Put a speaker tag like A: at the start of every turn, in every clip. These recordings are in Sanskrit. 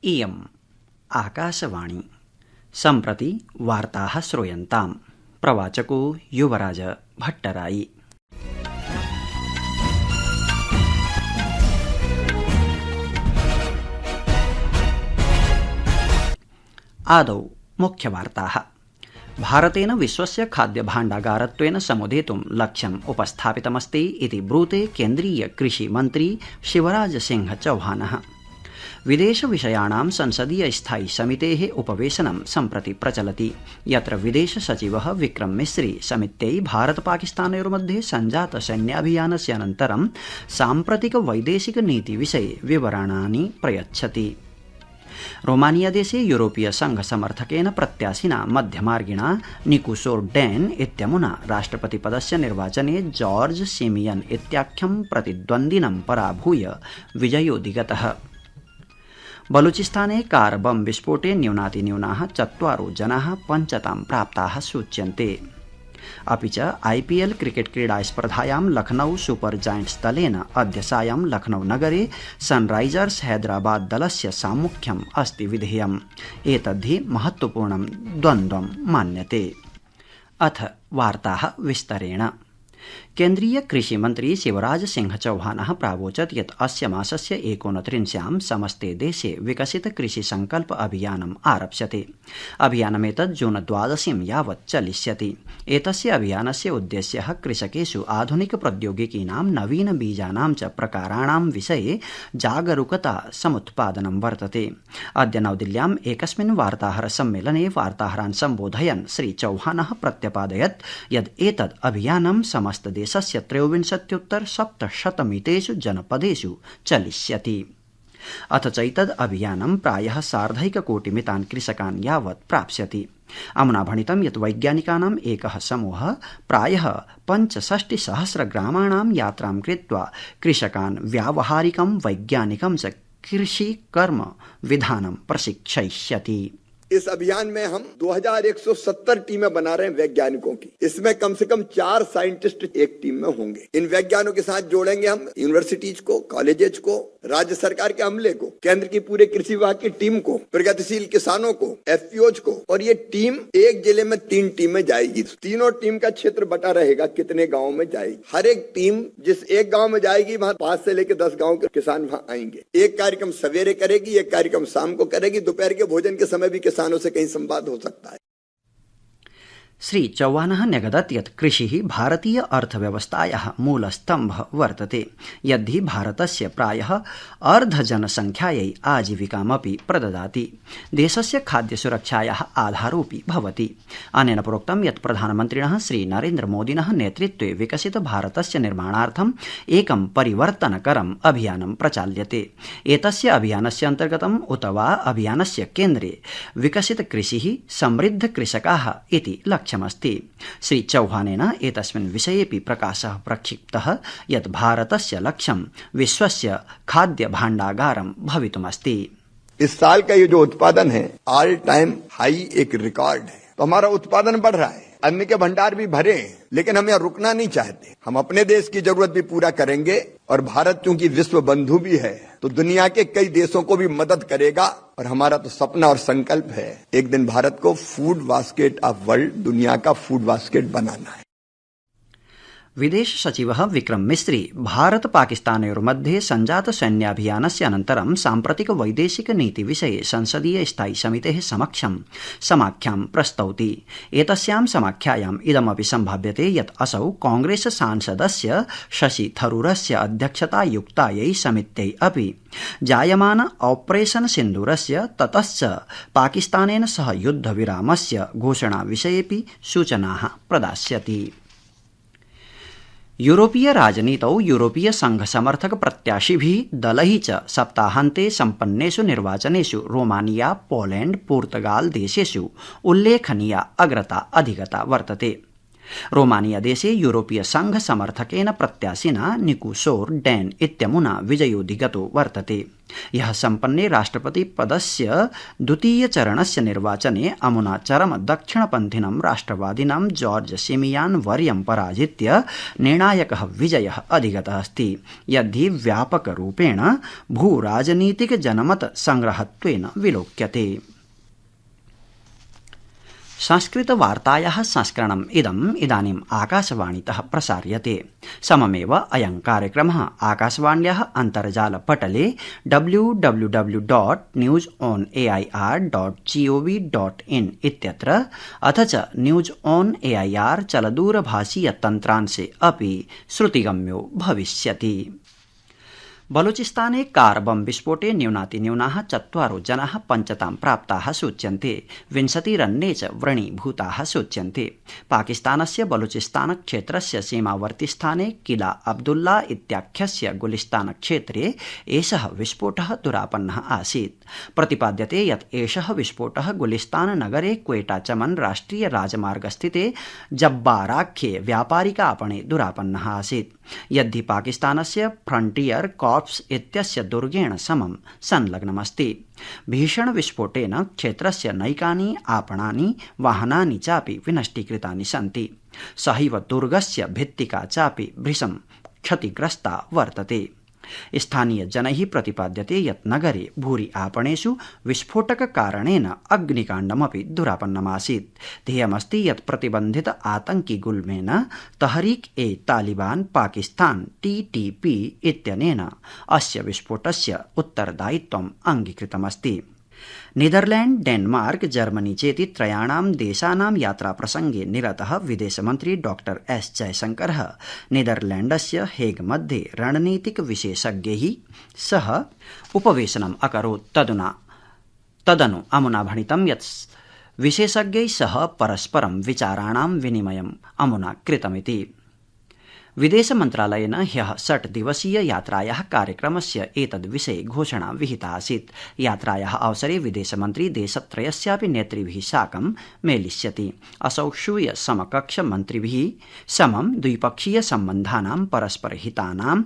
A: इयम् आकाशवाणी। सम्प्रति वार्ताः श्रूयन्ताम्। प्रवाचको युवराज भट्टराई। आदौ मुख्यवार्ताः। भारतेन विश्वस्य खाद्यभाण्डागारत्वेन समुदेतुं लक्ष्यम् उपस्थापितमस्ति इति ब्रूते केन्द्रीय कृषि मन्त्री शिवराज सिंह चौहानः। विदेश विषयाणां संसदीय स्थायी समितेः उपवेशनं सम्प्रति प्रचलति, यत्र विदेश सचिवः विक्रम मिस्री समित्यै भारत पाकिस्तानयोर्मध्ये संजात सैन्याभियानस्य अनन्तरं साम्प्रतिक वैदेशिक नीति विषये विवरणानि प्रयच्छति। रोमानिया देशे यूरोपीय संघ समर्थकेन प्रत्याशिना मध्यमार्गिणा निकुसोर डैन इत्यमुना राष्ट्रपतिपदस्य निर्वाचने जॉर्ज सिमियन इत्याख्यं प्रतिद्वन्द्विनं पराभूय विजयोऽधिगतः। बलूचिस्ताने कार बम विस्फोटे न्यूनातिन्यूनाः 4 जनाः पञ्चतां प्राप्ताः सूच्यन्ते। अपि च IPL क्रिकेट क्रीडा स्पर्धायां लखनऊ सुपर जायंट्स दलेन अद्य सायं लखनऊ नगरे सनराइजर्स हैदराबाद दलस्य साम्मुख्यम् अस्ति विधेयम्। एतद्धि महत्वपूर्णं द्वन्द्वं मान्यते। अथ वार्ताः विस्तरेण। केन्द्रीय कृषि मन्त्री शिवराज सिंह चौहानः प्रावोचत् यत् अस्य मासस्य 29 समस्ते देशे विकसित कृषि संकल्प अभियानम् आरप्स्यते। अभियानमेतत् जून 12 यावत् चलिष्यति। एतस्य अभियानस्य उद्देश्यः कृषकेषु आधुनिक प्रौद्योगिकीनां नवीन बीजानां च प्रकाराणां विषये जागरूकता समुत्पादनं वर्तते। अद्य नवदिल्ल्याम् एकस्मिन् वार्ताहर सम्मेलने वार्ताहरान् सम्बोधयन् श्री चौहानः प्रत्यपादयत् यत् एतद् अभियानं समस्त देशस्य 63,700 जनपदेषु चलिष्यति। अथ चैतद् अभियानं प्रायः 1.5 कोटिमितान् कृषकान् यावत् प्राप्स्यति। अमुना भणितं यत् वैज्ञानिकानाम् एकः समूहः प्रायः 65,000 ग्रामाणां यात्रां कृत्वा कृषकान् व्यावहारिकं वैज्ञानिकं च कृषिकर्म विधानं प्रशिक्षयिष्यति।
B: इस अभियान में हम 2170 टीमें बना रहे हैं वैज्ञानिकों की। इसमें कम से कम 4 साइंटिस्ट एक टीम में होंगे। इन वैज्ञानिकों के साथ जोड़ेंगे हम यूनिवर्सिटीज को, कॉलेजेस को, राज्य सरकार के अमले को, केंद्र की पूरे कृषि विभाग की टीम को, प्रगतिशील किसानों को, FPOs को। और ये टीम एक जिले में 3 टीमें जाएगी। तीनों टीम का क्षेत्र बटा रहेगा, कितने गाँव में जाएगी। हर एक टीम जिस एक गाँव में जाएगी वहाँ 5 से लेकर 10 गाँव के किसान वहाँ आएंगे। एक कार्यक्रम सवेरे करेगी, एक कार्यक्रम शाम को करेगी। दोपहर के भोजन के समय भी किसानों से कहीं संवाद हो सकता है।
A: श्री चौहानः न्यगदत् यत् कृषिः भारतीय अर्थव्यवस्थायाः मूलस्तम्भः वर्तते, यद्धि भारतस्य प्रायः अर्धजनसङ्ख्यायै आजीविकामपि प्रददाति, देशस्य खाद्यसुरक्षायाः आधारोऽपि भवति। अनेन प्रोक्तं यत् प्रधानमन्त्रिणः श्री नरेन्द्रमोदिनः नेतृत्वे विकसित भारतस्य निर्माणार्थम् एकं परिवर्तनकरम् अभियानं प्रचाल्यते। एतस्य अभियानस्य अन्तर्गतम् उत वा अभियानस्य केन्द्रे विकसित कृषिः समृद्ध कृषकाः इति लक्ष्यमस्ति। श्री चौहानेन एतस्मिन् विषयेऽपि प्रकाशः प्रक्षिप्तः यत् भारतस्य लक्ष्यं विश्वस्य खाद्य भाण्डागारं भवितुमस्ति।
B: इस साल का ये जो उत्पादन है ऑल टाइम हाई एक रिकॉर्ड है। तो हमारा उत्पादन बढ़ रहा है, अन्न के भंडार भी भरे हैं, लेकिन हम यहाँ रुकना नहीं चाहते। हम अपने देश की जरूरत भी पूरा करेंगे और भारत चूंकि विश्व बंधु भी है तो दुनिया के कई देशों को भी मदद करेगा। और हमारा तो सपना और संकल्प है एक दिन भारत को फूड बास्केट ऑफ वर्ल्ड, दुनिया का फूड बास्केट बनाना है।
A: विदेश सचिवः विक्रम मिस्री भारत पाकिस्तानयोर्मध्ये संजात सैन्याभियानस्य अनन्तरं साम्प्रतिक वैदेशिक नीति विषये संसदीय स्थायी समितेः समक्षं समाख्यां प्रस्तौति। एतस्यां समाख्यायाम् इदमपि सम्भाव्यते यत् असौ कांग्रेस सांसदस्य शशि थरूरस्य अध्यक्षतायुक्तायै समित्यै अपि जायमान ऑपरेशन सिन्दूरस्य ततश्च पाकिस्तानेन सह युद्धविरामस्य घोषणा विषयेऽपि सूचनाः प्रदास्यति। यूरोपीय राजनीतौ यूरोपीय संघ समर्थक प्रत्याशिभिः दलैः च सप्ताहान्ते सम्पन्नेषु निर्वाचनेषु रोमानिया, पोलैंड, पुर्तगाल देशेषु उल्लेखनीया अग्रता अधिगता वर्तते। रोमानिया देशे यूरोपीय संघ समर्थकेन प्रत्याशिना निकुसोर डैन इत्यमुना विजयोऽधिगतो वर्तते। यः सम्पन्ने राष्ट्रपति पदस्य द्वितीय चरणस्य निर्वाचने अमुना चरम दक्षिणपन्थिनं राष्ट्रवादिनं जॉर्ज सिमियान वर्यं पराजित्य निर्णायकः विजयः अधिगतः अस्ति, यद्धि व्यापकरूपेण भूराजनीतिक जनमत संग्रहत्वेन विलोक्यते। संस्कृतवार्तायाः संस्करणम् इदानीम् आकाशवाणीतः प्रसार्यते। सममेव अयं कार्यक्रमः आकाशवाण्याः अन्तर्जालपटले www.newsonair.gov.in इत्यत्र अथ च न्यूज ऑन एआईआर चलदूरभाषीय तन्त्रांशे अपि श्रुतिगम्यो भविष्यति। बलूचिस्ताने कार बम विस्फोटे न्यूनातिन्यूनाः 4 जनाः पञ्चतां प्राप्ताः सूच्यन्ते। 20 च व्रणीभूताः सूच्यन्ते। पाकिस्तानस्य बलूचिस्तान क्षेत्रस्य सीमावर्ती स्थाने किला अब्दुल्ला इत्याख्यस्य गुलिस्तान क्षेत्रे एषः विस्फोटः दुरापन्नः आसीत्। प्रतिपाद्यते यत् एषः विस्फोटः गुलिस्तान नगरे क्वेटा चमन राष्ट्रिय राजमार्गस्थिते जब्बाराख्ये व्यापारिकापणे दुरापन्नः आसीत्, यद्धि पाकिस्तानस्य फ्रंटियर कॉर्प्स इत्यस्य दुर्गेण समं संलग्नमस्ति। भीषण विस्फोटेन क्षेत्रस्य नैकानि आपणानि वाहनानि चापि विनष्टीकृतानि सन्ति। सहैव दुर्गस्य भित्तिका चापि भृशं क्षतिग्रस्ता वर्तते। स्थानीय जनैः प्रतिपाद्यते यत् नगरे भूरि आपणेषु विस्फोटककारणेन अग्निकाण्डमपि दुरापन्नमासीत्। ध्येयमस्ति यत् प्रतिबन्धित आतंकि गुल्मेन तहरीक ए तालिबान पाकिस्तान TTP इत्यनेन अस्य विस्फोटस्य उत्तरदायित्वम् अङ्गीकृतमस्ति। नीदरलैंड, डेनमार्क, जर्मनी चेति त्रयाणां देशानां यात्राप्रसंगे निरतः विदेशमन्त्री डॉक्टर एस जयशंकरः नीदरलैंडस्य हेग मध्ये रणनीतिक विशेषज्ञैः सह उपवेशनम् अकरोत्। तदनु अमुना भणितं यत् विशेषज्ञैः सह परस्परं विचाराणां विनिमयम् अमुना कृतमिति। विदेश मन्त्रालयेन ह्यः 6 दिवसीय यात्रायाः कार्यक्रमस्य एतद्विषये घोषणा विहिता आसीत्। यात्रायाः अवसरे विदेशमन्त्री देशत्रयस्यापि नेतृभिः साकं मेलिष्यति। असौ श्रूय समकक्ष मन्त्रिभिः समं द्विपक्षीय सम्बन्धानां परस्परहितानां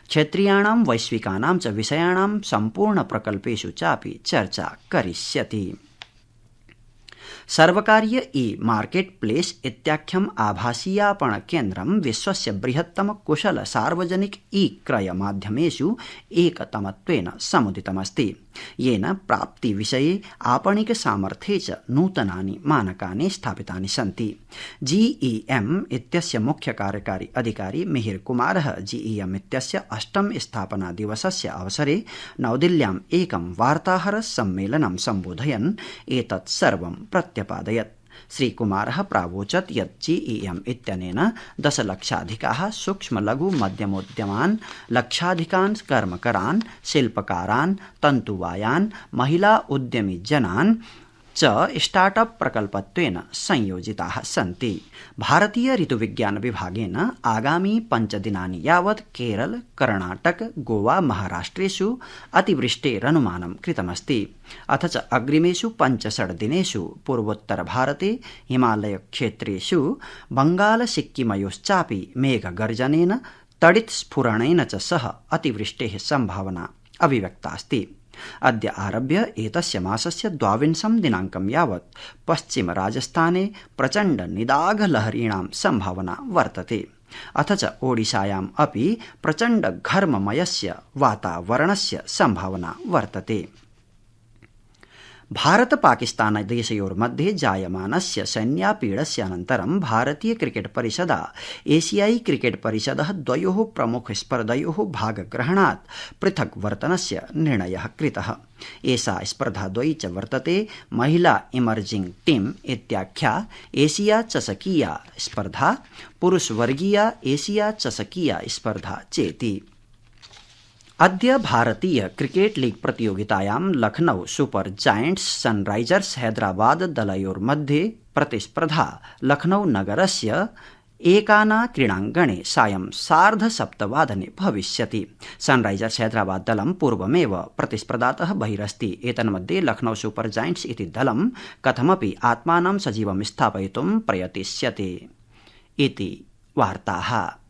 A: क्षेत्रीयाणां वैश्विकानां च विषयाणां सम्पूर्ण प्रकल्पेषु चापि चर्चा करिष्यति। सर्वकारीय मार्केट प्लेस इत्याख्यम् आभासीयापण केन्द्रं विश्वस्य बृहत्तम कुशल सार्वजनिक क्रय माध्यमेषु एकतमत्वेन समुदितमस्ति, येन प्राप्ति विषये आपणिक सामर्थ्ये च नूतनानि मानकानि स्थापितानि सन्ति। GEM इत्यस्य मुख्य कार्यकारी अधिकारी मिहिर कुमारः GEM इत्यस्य 8म् स्थापना दिवसस्य अवसरे नवदिल्ल्याम् एकं वार्ताहर सम्मेलनं सम्बोधयन् एतत् सर्वं प्रत्यपादयत्। श्रीकुमारः प्रावोचत् यत् GEM इत्यनेन 10 लक्षाधिकाः सूक्ष्म लघु मध्यमोद्यमान्, लक्षाधिकान् कर्मकरान्, शिल्पकारान्, तन्तुवायान्, महिला उद्यमी जनान् च स्टार्टअप प्रकल्पत्वेन संयोजिताः सन्ति। भारतीय ऋतुविज्ञान विभागेन आगामी 5 दिनानि यावत् केरल, कर्णाटक, गोवा, महाराष्ट्रेषु अतिवृष्टेरनुमानं कृतमस्ति। अथ च अग्रिमेषु 5-6 दिनेषु पूर्वोत्तर भारते हिमालयक्षेत्रेषु बंगाल सिक्किमयोश्चापि मेघगर्जनेन तडित्स्फुरणेन च सह अतिवृष्टेः संभावना अभिव्यक्ता अस्ति। अद्य आरभ्य एतस्य मासस्य 22 दिनाङ्कं यावत् पश्चिम राजस्थाने प्रचण्ड निदाघलहरीणां संभावना वर्तते। अथ च ओडिशायाम् अपि प्रचण्ड घर्ममयस्य वातावरणस्य संभावना वर्तते। भारत पाकिस्तान देशयोर्मध्ये जायमानस्य सैन्यापीडस्य अनन्तरं भारतीय क्रिकेट परिषदा एशियाई क्रिकेट परिषदः द्वयोः प्रमुख स्पर्धयोः भागग्रहणात् पृथक् वर्तनस्य निर्णयः कृतः। एषा स्पर्धाद्वयी च वर्तते महिला इमर्जिंग टीम इत्याख्या एशिया चषकीया स्पर्धा, पुरुषवर्गीया एशिया चषकीया स्पर्धा चेति। अद्य भारतीय क्रिकेट लीग प्रतियोगितायां Lucknow super giants sunrisers Hyderabad दलयोर्मध्ये प्रतिस्पर्धा लखनऊ नगरस्य एकाना क्रीडाङ्गणे सायं 7:30 भविष्यति। सनराइजर्स हैदराबाद दलं पूर्वमेव प्रतिस्पर्धातः बहिरस्ति। एतन्मध्ये लखनऊ सुपर जायंट्स इति दलं कथमपि आत्मानं सजीवं स्थापयितुं प्रयतिष्यते। इति वार्ताः।